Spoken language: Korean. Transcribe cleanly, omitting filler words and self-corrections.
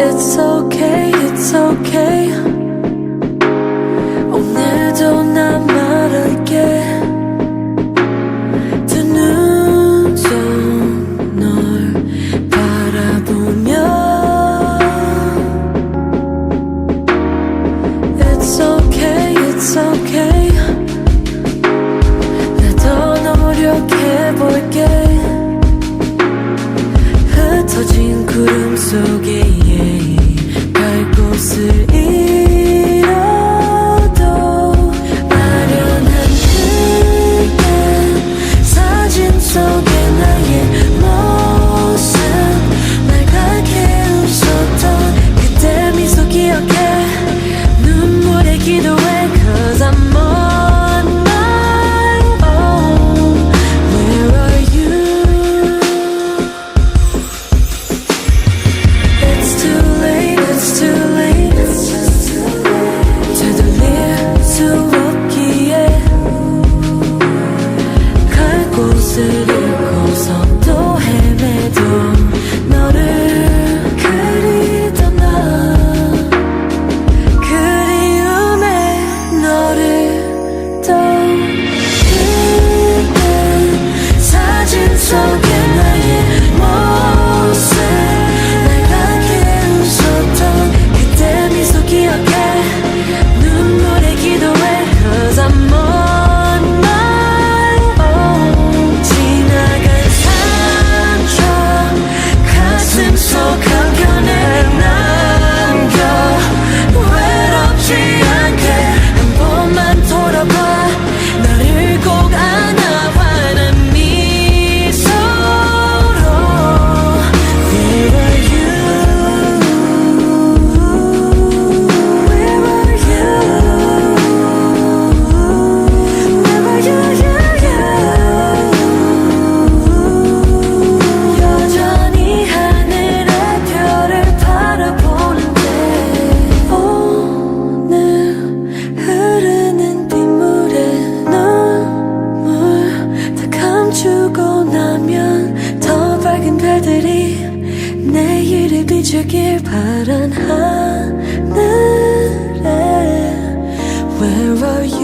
It's okay, it's okay. 오늘도 난 말할게. 두 눈 좀 널 바라보며 It's okay, it's okay. 나 더 노력해볼게. 흩어진 구름 속에 갈 곳을 잃어도 아련한 그대 사진 속에 나의 모습 날갛게 웃었던 그때 미소 기억해. 눈물에 기도해 Cause I'm on my own. Where are you? It's too late, it's too late. 되돌릴 수 없기에 갈 곳을 잃고서 또 헤매도 너를 그리던 나 그리움에 너를 또 그때 사진 속에 나의 모습 날갛게 웃었던 그때 미소 기억해. 눈물에 기도해 Cause I'm on my own. 지나간 상처 가슴 속 한켠에 남겨 외롭지 않게 한 번만 돌아봐. 나를 꼭 안아와는 미소로 Where are you? Where are you? Where are you? 여전히 하늘의 별을 바라보는데 오늘 흐르는 빗물에 눈물 다 감추고 나면 더 밝은 별들이 내일을 비추길 바란 하늘에 Where are you?